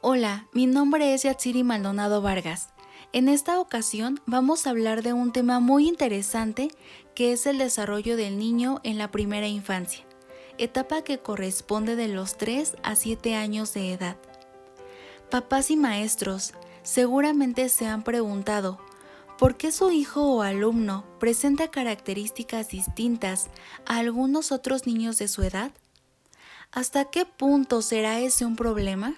Hola, mi nombre es Yatsiri Maldonado Vargas. En esta ocasión vamos a hablar de un tema muy interesante que es el desarrollo del niño en la primera infancia, etapa que corresponde de los 3 a 7 años de edad. Papás y maestros seguramente se han preguntado, ¿por qué su hijo o alumno presenta características distintas a algunos otros niños de su edad? ¿Hasta qué punto será ese un problema?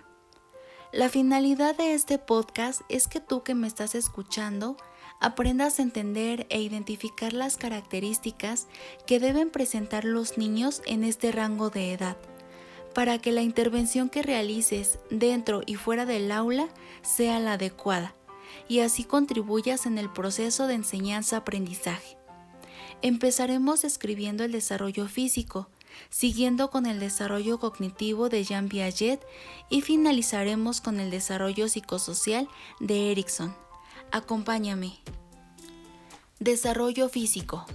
La finalidad de este podcast es que tú que me estás escuchando aprendas a entender e identificar las características que deben presentar los niños en este rango de edad, para que la intervención que realices dentro y fuera del aula sea la adecuada y así contribuyas en el proceso de enseñanza-aprendizaje. Empezaremos describiendo el desarrollo físico, siguiendo con el desarrollo cognitivo de Jean Piaget y finalizaremos con el desarrollo psicosocial de Erikson. Acompáñame. Desarrollo físico.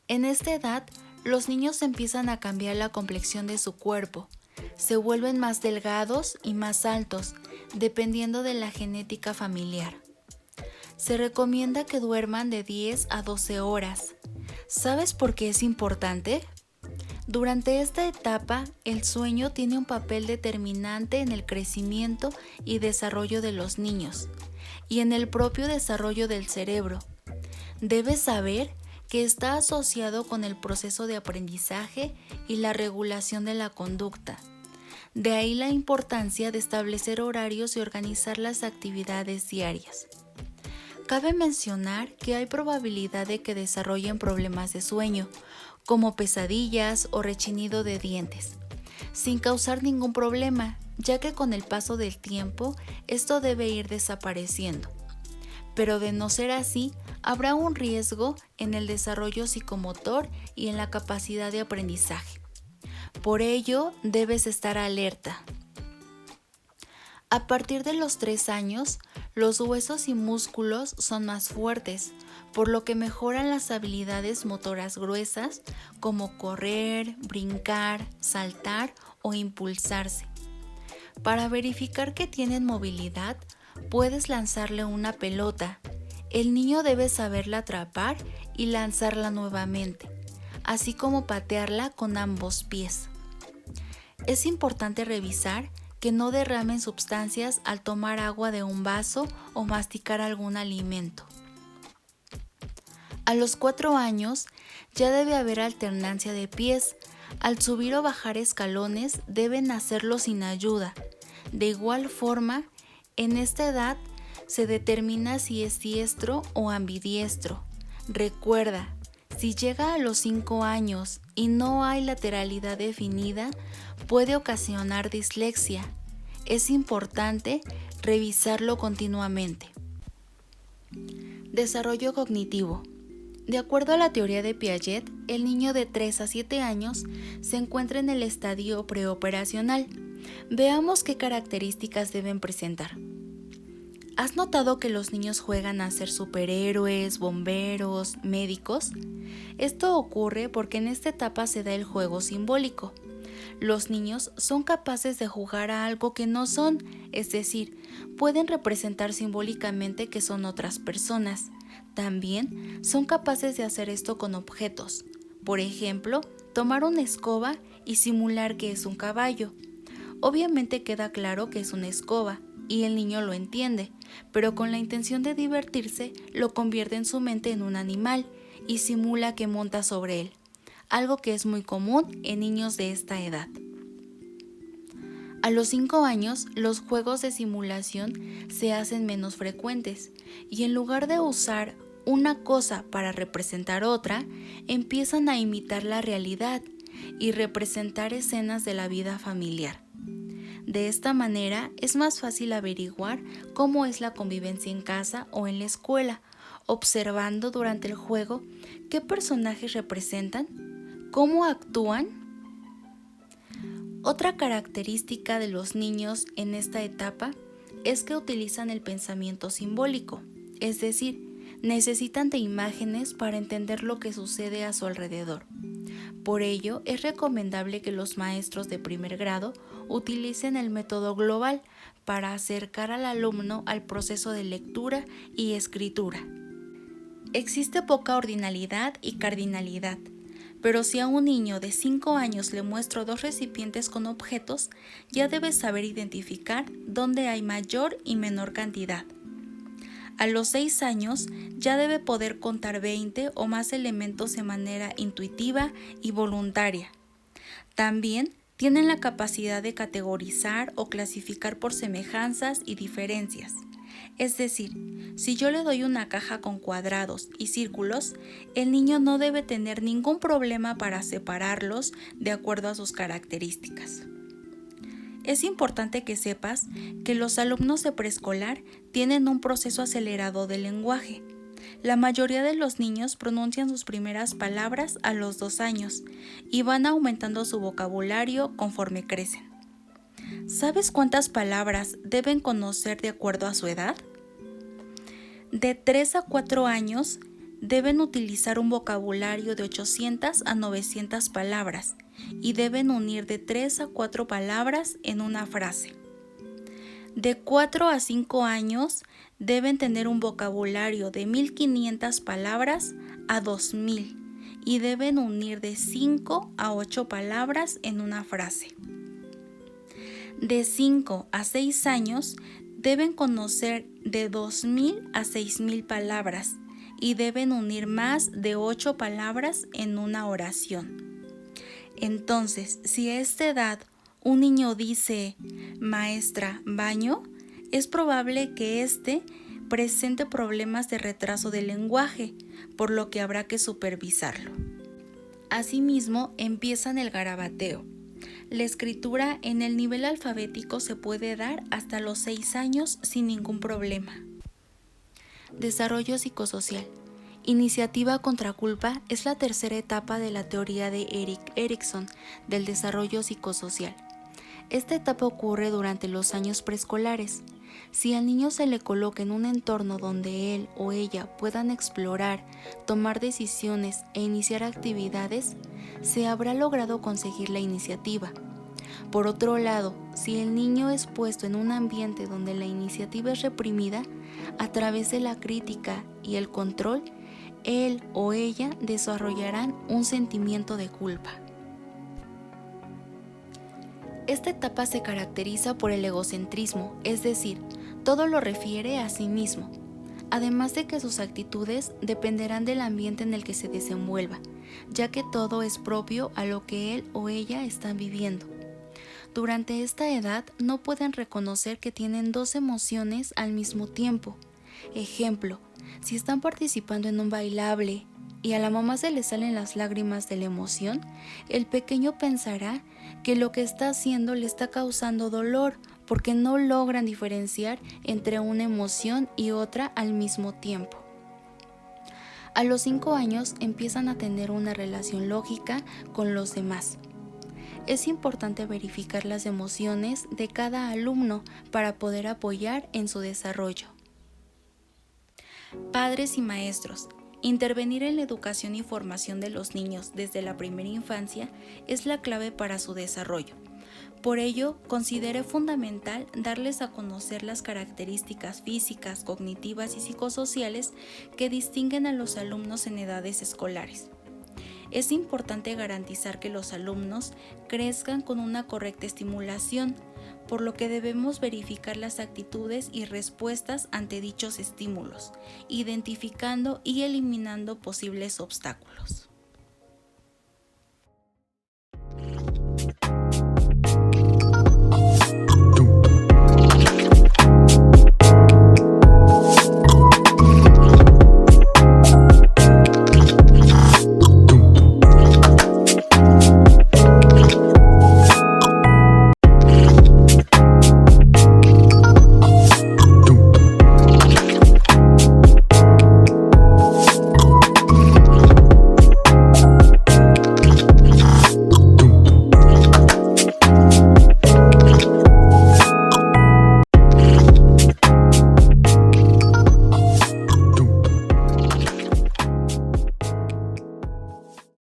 En esta edad, los niños empiezan a cambiar la complexión de su cuerpo. Se vuelven más delgados y más altos, dependiendo de la genética familiar. Se recomienda que duerman de 10 a 12 horas. ¿Sabes por qué es importante? Durante esta etapa, el sueño tiene un papel determinante en el crecimiento y desarrollo de los niños y en el propio desarrollo del cerebro. Debes saber que está asociado con el proceso de aprendizaje y la regulación de la conducta. De ahí la importancia de establecer horarios y organizar las actividades diarias. Cabe mencionar que hay probabilidad de que desarrollen problemas de sueño, como pesadillas o rechinido de dientes, sin causar ningún problema, ya que con el paso del tiempo esto debe ir desapareciendo. Pero de no ser así, habrá un riesgo en el desarrollo psicomotor y en la capacidad de aprendizaje. Por ello, debes estar alerta. A partir de los 3 años, los huesos y músculos son más fuertes, por lo que mejoran las habilidades motoras gruesas como correr, brincar, saltar o impulsarse. Para verificar que tienen movilidad, puedes lanzarle una pelota. El niño debe saberla atrapar y lanzarla nuevamente, así como patearla con ambos pies. Es importante revisar que no derramen sustancias al tomar agua de un vaso o masticar algún alimento. A los 4 años ya debe haber alternancia de pies. Al subir o bajar escalones deben hacerlo sin ayuda. De igual forma, en esta edad se determina si es diestro o ambidiestro. Recuerda, si llega a los 5 años y no hay lateralidad definida, puede ocasionar dislexia. Es importante revisarlo continuamente. Desarrollo cognitivo. De acuerdo a la teoría de Piaget, el niño de 3 a 7 años se encuentra en el estadio preoperacional. Veamos qué características deben presentar. ¿Has notado que los niños juegan a ser superhéroes, bomberos, médicos? Esto ocurre porque en esta etapa se da el juego simbólico. Los niños son capaces de jugar a algo que no son, es decir, pueden representar simbólicamente que son otras personas. También son capaces de hacer esto con objetos. Por ejemplo, tomar una escoba y simular que es un caballo. Obviamente queda claro que es una escoba y el niño lo entiende, pero con la intención de divertirse lo convierte en su mente en un animal y simula que monta sobre él, algo que es muy común en niños de esta edad. A los 5 años, los juegos de simulación se hacen menos frecuentes y en lugar de usar una cosa para representar otra, empiezan a imitar la realidad y representar escenas de la vida familiar. De esta manera es más fácil averiguar cómo es la convivencia en casa o en la escuela, observando durante el juego qué personajes representan, cómo actúan. Otra característica de los niños en esta etapa es que utilizan el pensamiento simbólico, es decir, necesitan de imágenes para entender lo que sucede a su alrededor. Por ello, es recomendable que los maestros de primer grado utilicen el método global para acercar al alumno al proceso de lectura y escritura. Existe poca ordinalidad y cardinalidad, pero si a un niño de 5 años le muestro 2 recipientes con objetos, ya debe saber identificar dónde hay mayor y menor cantidad. A los 6 años ya debe poder contar 20 o más elementos de manera intuitiva y voluntaria. También tienen la capacidad de categorizar o clasificar por semejanzas y diferencias. Es decir, si yo le doy una caja con cuadrados y círculos, el niño no debe tener ningún problema para separarlos de acuerdo a sus características. Es importante que sepas que los alumnos de preescolar tienen un proceso acelerado del lenguaje. La mayoría de los niños pronuncian sus primeras palabras a los 2 años y van aumentando su vocabulario conforme crecen. ¿Sabes cuántas palabras deben conocer de acuerdo a su edad? De 3 a 4 años deben utilizar un vocabulario de 800 a 900 palabras y deben unir de 3 a 4 palabras en una frase. De 4 a 5 años deben tener un vocabulario de 1500 palabras a 2000 y deben unir de 5 a 8 palabras en una frase. De 5 a 6 años deben conocer de 2000 a 6000 palabras y deben unir más de 8 palabras en una oración. Entonces, si a esta edad un niño dice, maestra, baño, es probable que éste presente problemas de retraso del lenguaje, por lo que habrá que supervisarlo. Asimismo, empiezan el garabateo. La escritura en el nivel alfabético se puede dar hasta los 6 años sin ningún problema. Desarrollo psicosocial. Iniciativa contra culpa es la tercera etapa de la teoría de Erik Erikson del desarrollo psicosocial. Esta etapa ocurre durante los años preescolares. Si al niño se le coloca en un entorno donde él o ella puedan explorar, tomar decisiones e iniciar actividades, se habrá logrado conseguir la iniciativa. Por otro lado, si el niño es puesto en un ambiente donde la iniciativa es reprimida, a través de la crítica y el control, él o ella desarrollarán un sentimiento de culpa. Esta etapa se caracteriza por el egocentrismo, es decir, todo lo refiere a sí mismo, además de que sus actitudes dependerán del ambiente en el que se desenvuelva, ya que todo es propio a lo que él o ella están viviendo. Durante esta edad no pueden reconocer que tienen 2 emociones al mismo tiempo. Ejemplo, si están participando en un bailable y a la mamá se le salen las lágrimas de la emoción, el pequeño pensará que lo que está haciendo le está causando dolor porque no logran diferenciar entre una emoción y otra al mismo tiempo. A los 5 años empiezan a tener una relación lógica con los demás. Es importante verificar las emociones de cada alumno para poder apoyar en su desarrollo. Padres y maestros. Intervenir en la educación y formación de los niños desde la primera infancia es la clave para su desarrollo. Por ello, considere fundamental darles a conocer las características físicas, cognitivas y psicosociales que distinguen a los alumnos en edades escolares. Es importante garantizar que los alumnos crezcan con una correcta estimulación, por lo que debemos verificar las actitudes y respuestas ante dichos estímulos, identificando y eliminando posibles obstáculos.